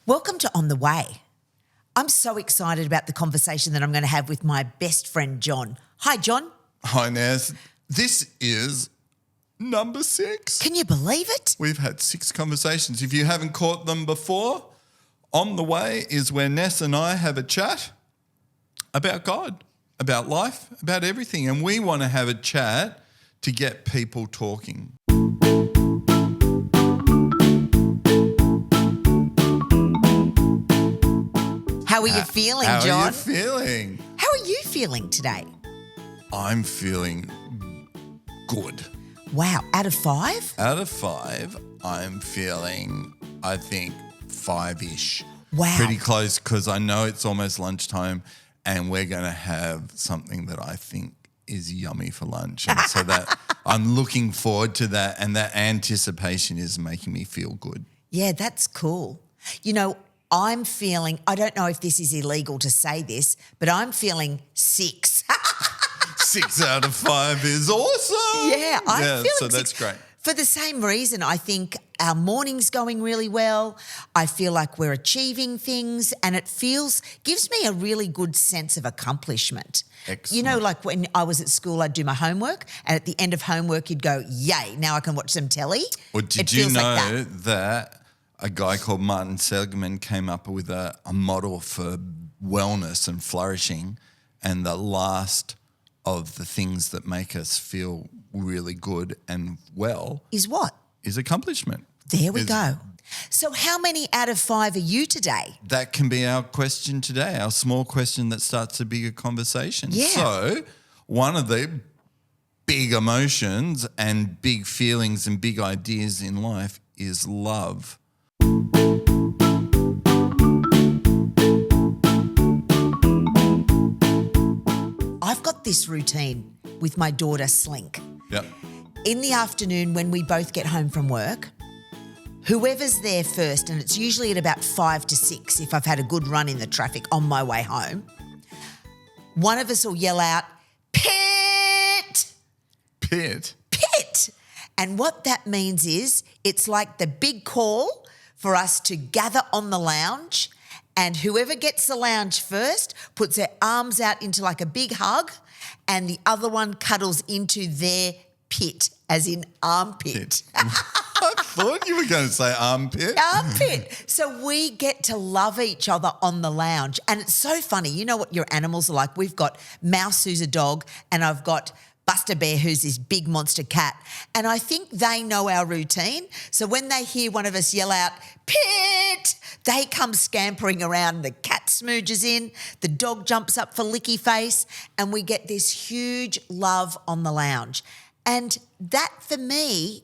Welcome to On the Way. I'm so excited about the conversation that I'm going to have with my best friend, John. Hi, John. Hi, Naz. This is number 6. Can you believe it? We've had 6 conversations. If you haven't caught them before, On the Way is where Ness and I have a chat about God, about life, about everything. And we want to have a chat to get people talking. How are you feeling, How John? are you feeling? How are you feeling today? I'm feeling good. Wow, out of 5? Out of 5, I'm feeling, I think, 5-ish. Wow. Pretty close because I know it's almost lunchtime and we're going to have something that I think is yummy for lunch. And so that I'm looking forward to that, and that anticipation is making me feel good. Yeah, that's cool. You know, I'm feeling, I don't know if this is illegal to say this, but I'm feeling 6. 6 out of 5 is awesome. Yeah, I'm feeling so 6. that's great. For the same reason, I think our morning's going really well. I feel like we're achieving things, and it gives me a really good sense of accomplishment. Excellent. You know, like when I was at school, I'd do my homework, and at the end of homework, you'd go, yay, now I can watch some telly. Or did It you feels like know that a guy called Martin Seligman came up with a model for wellness and flourishing, and the last of the things that make us feel really good and well Is what? is accomplishment. There we go. So how many out of 5 are you today? That can be our question today, our small question that starts a bigger conversation. Yeah. So one of the big emotions and big feelings and big ideas in life is love. I've got this routine with my daughter, Slink. Yep. In the afternoon when we both get home from work, whoever's there first, and it's usually at about 5 to 6 if I've had a good run in the traffic on my way home, one of us will yell out, "Pit! Pit. Pit!" And what that means is it's like the big call for us to gather on the lounge, and whoever gets the lounge first puts their arms out into like a big hug, and the other one cuddles into their pit, as in armpit. I thought you were going to say armpit. Armpit. So we get to love each other on the lounge. And it's so funny. You know what your animals are like? We've got Mouse, who's a dog, and I've got Buster Bear, who's this big monster cat. And I think they know our routine. So when they hear one of us yell out, "Pit!" they come scampering around. The cat smooches in, the dog jumps up for licky face, and we get this huge love on the lounge. And that, for me,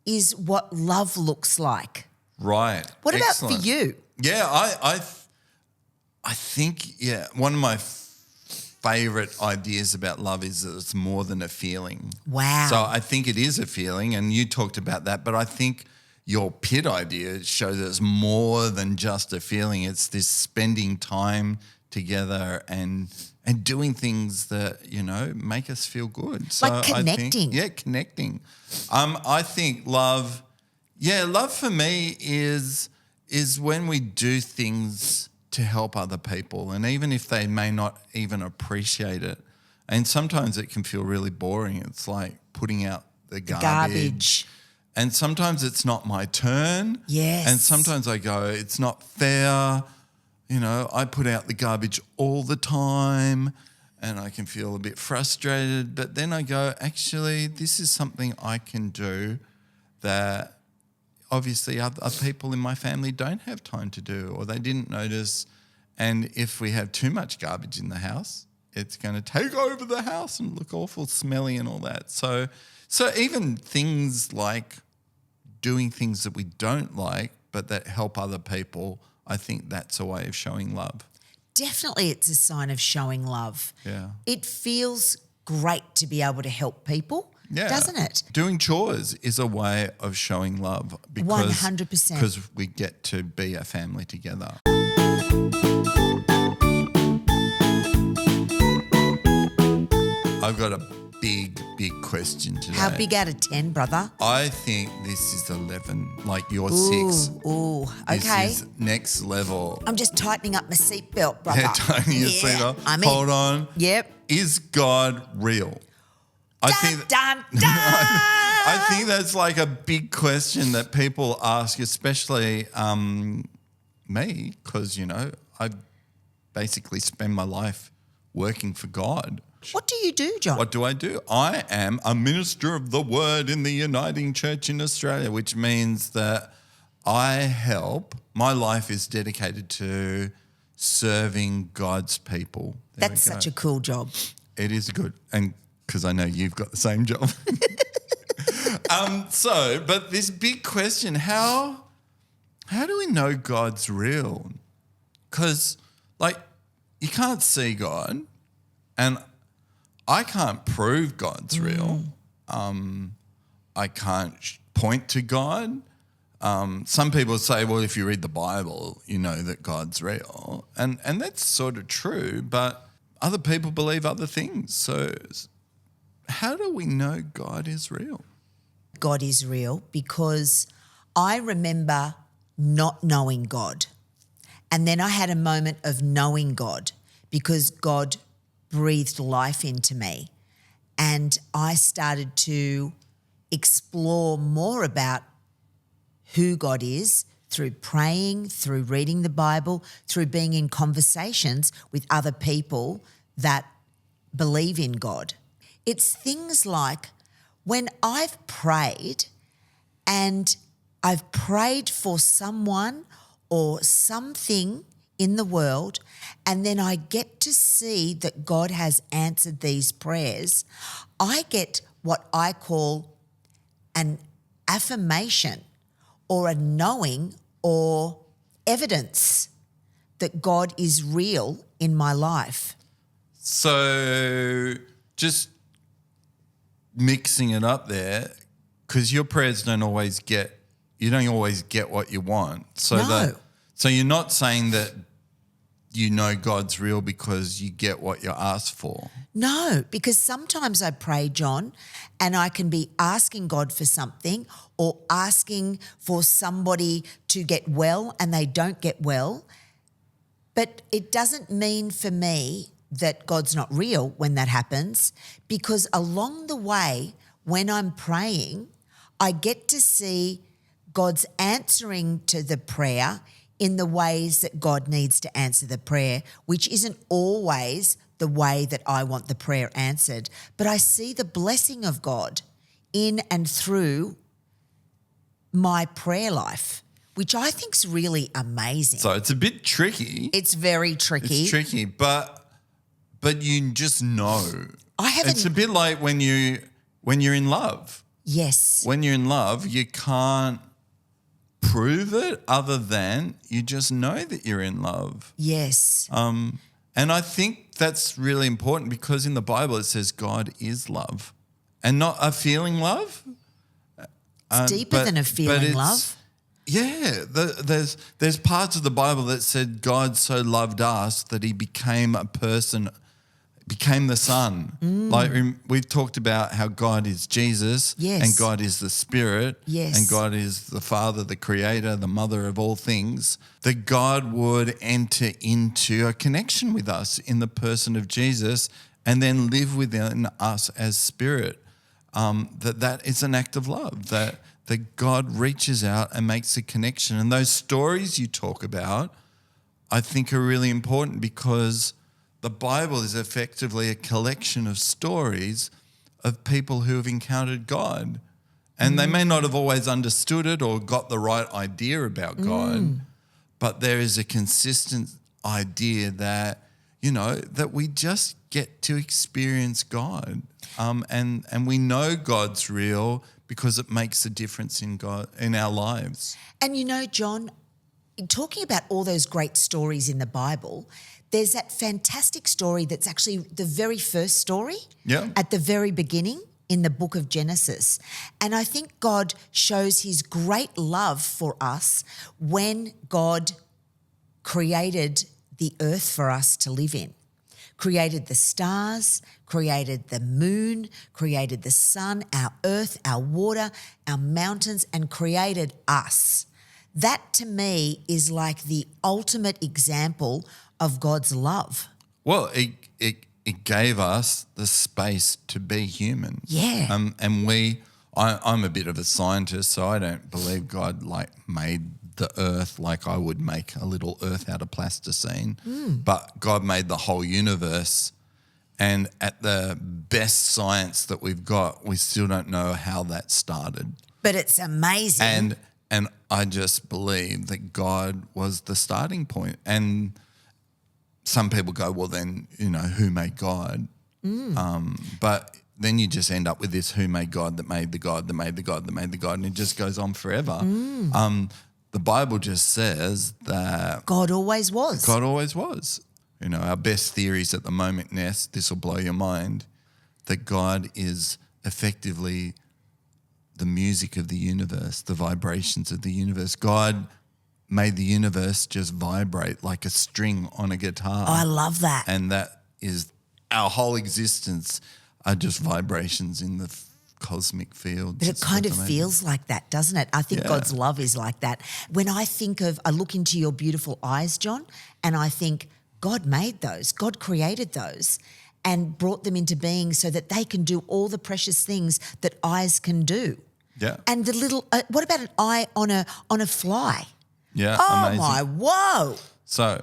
is what love looks like. Right. What about Excellent. for you? Yeah, I think, one of my favourite ideas about love is that it's more than a feeling. Wow. So I think it is a feeling, and you talked about that, but I think your pit idea shows that it's more than just a feeling. It's this spending time together and doing things that, make us feel good. So Like connecting. Connecting. I think love for me is when we do things to help other people, and even if they may not even appreciate it, and sometimes it can feel really boring. It's like putting out the garbage. And sometimes it's not my turn. Yes. And sometimes I go, it's not fair. I put out the garbage all the time and I can feel a bit frustrated. But then I go, actually, this is something I can do that obviously other people in my family don't have time to do, or they didn't notice. And if we have too much garbage in the house, it's going to take over the house and look awful smelly and all that. So even things like doing things that we don't like but that help other people, I think that's a way of showing love. Definitely it's a sign of showing love. Yeah. It feels great to be able to help people, doesn't it? Doing chores is a way of showing love 100%. because we get to be a family together. I've got a big question today. How big out of 10, brother? I think this is 11, like you're 6. Ooh, okay. This is next level. I'm just tightening up my seatbelt, brother. Yeah, tightening your seat up. I'm in. Hold on. Yep. Is God real? Dun, dun. I think that's like a big question that people ask, especially me, because, I basically spend my life working for God. What do you do, John? What do? I am a minister of the word in the Uniting Church in Australia, which means that my life is dedicated to serving God's people. That's such a cool job. It is good. And because I know you've got the same job. But this big question, how do we know God's real? Because, you can't see God, and I can't prove God's real. I can't point to God. Some people say, well, if you read the Bible, you know that God's real. And that's sort of true, but other people believe other things. So how do we know God is real? God is real because I remember not knowing God. And then I had a moment of knowing God because God breathed life into me. And I started to explore more about who God is through praying, through reading the Bible, through being in conversations with other people that believe in God. It's things like when I've prayed and I've prayed for someone or something in the world, and then I get to see that God has answered these prayers, I get what I call an affirmation or a knowing or evidence that God is real in my life. So just mixing it up there, because your prayers don't always get what you want. So so you're not saying that you know God's real because you get what you ask for. No, because sometimes I pray, John, and I can be asking God for something or asking for somebody to get well and they don't get well. But it doesn't mean for me that God's not real when that happens, because along the way, when I'm praying, I get to see God's answering to the prayer in the ways that God needs to answer the prayer, which isn't always the way that I want the prayer answered. But I see the blessing of God in and through my prayer life, which I think is really amazing. So it's a bit tricky. It's very tricky. It's tricky, but you just know. It's a bit like when you're in love. Yes. When you're in love, you can't prove it other than you just know that you're in love. Yes. And I think that's really important because in the Bible it says God is love and not a feeling love. It's deeper than a feeling love. Yeah, there's parts of the Bible that said God so loved us that he became a person, became the Son. Like we've talked about how God is Jesus, yes, and God is the Spirit, yes, and God is the Father, the Creator, the Mother of all things, that God would enter into a connection with us in the person of Jesus and then live within us as Spirit. That is an act of love, that God reaches out and makes a connection. And those stories you talk about, I think are really important because the Bible is effectively a collection of stories of people who have encountered God. And they may not have always understood it or got the right idea about God, but there is a consistent idea that, that we just get to experience God. And we know God's real because it makes a difference in our lives. And John, talking about all those great stories in the Bible, there's that fantastic story that's actually the very first story at the very beginning in the book of Genesis. And I think God shows his great love for us when God created the earth for us to live in, created the stars, created the moon, created the sun, our earth, our water, our mountains, and created us. That to me is like the ultimate example of God's love. Well, it gave us the space to be human. Yeah. And I'm a bit of a scientist, so I don't believe God like made the earth like I would make a little earth out of plasticine. But God made the whole universe. And at the best science that we've got, we still don't know how that started. But it's amazing. And I just believe that God was the starting point. And some people go, well, then, who made God? But then you just end up with this who made God that made the God that made the God that made the God, and it just goes on forever. The Bible just says that God always was. God always was. Our best theories at the moment, Ness, this will blow your mind, that God is effectively the music of the universe, the vibrations of the universe. God made the universe just vibrate like a string on a guitar. I love that. And that is our whole existence are just vibrations in the cosmic field. But it kind of feels like that, doesn't it? I think God's love is like that. When I look into your beautiful eyes, John, and I think God made those, God created those and brought them into being so that they can do all the precious things that eyes can do. Yeah. And the little, what about an eye on a fly? Yeah, Oh amazing. my, whoa. So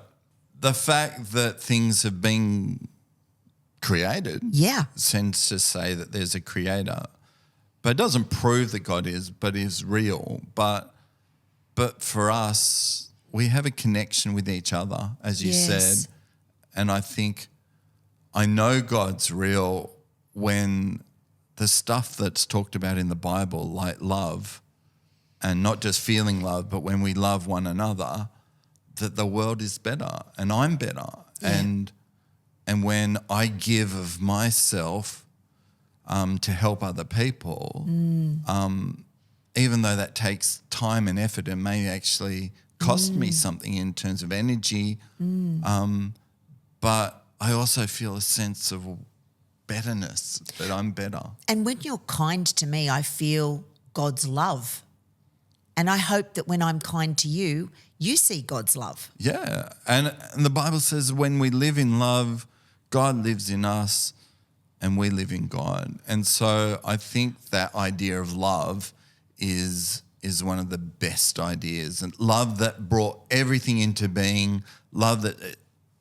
the fact that things have been created tends to say that there's a creator, but it doesn't prove that God is, but is real. But for us, we have a connection with each other, as you said. And I know God's real when the stuff that's talked about in the Bible, like love, and not just feeling love, but when we love one another, that the world is better and I'm better. Yeah. And when I give of myself to help other people, even though that takes time and effort and may actually cost me something in terms of energy, but I also feel a sense of betterness, that I'm better. And when you're kind to me, I feel God's love. And I hope that when I'm kind to you, you see God's love. Yeah. And the Bible says when we live in love, God lives in us and we live in God. And so I think that idea of love is one of the best ideas. And love that brought everything into being, love that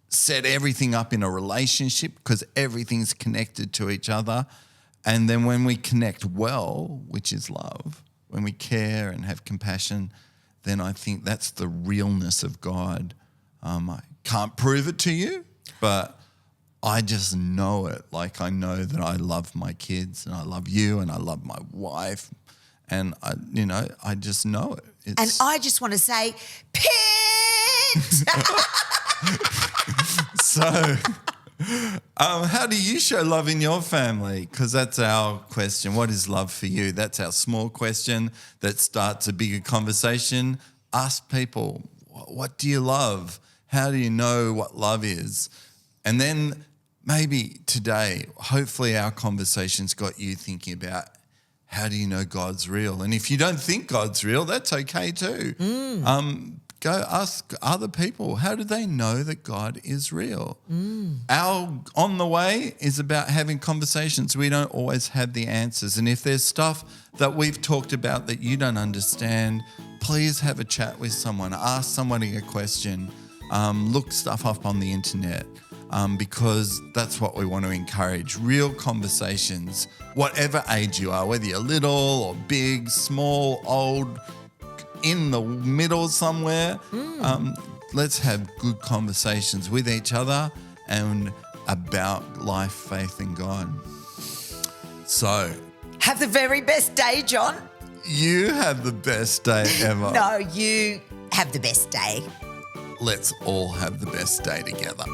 set everything up in a relationship because everything's connected to each other. And then when we connect well, which is love, when we care and have compassion, then I think that's the realness of God. I can't prove it to you, but I just know it. Like I know that I love my kids and I love you and I love my wife. And, I just know it. And I just want to say, Pete! So, how do you show love in your family? Because that's our question. What is love for you? That's our small question that starts a bigger conversation. Ask people, what do you love? How do you know what love is? And then maybe today, hopefully our conversation's got you thinking about how do you know God's real? And if you don't think God's real, that's okay too. Go ask other people, how do they know that God is real? Our On the Way is about having conversations. We don't always have the answers. And if there's stuff that we've talked about that you don't understand, please have a chat with someone. Ask somebody a question. Look stuff up on the internet. Because that's what we want to encourage, real conversations, whatever age you are, whether you're little or big, small, old, in the middle somewhere. Let's have good conversations with each other and about life, faith in God. So, have the very best day, John. You have the best day ever. No, you have the best day. Let's all have the best day together.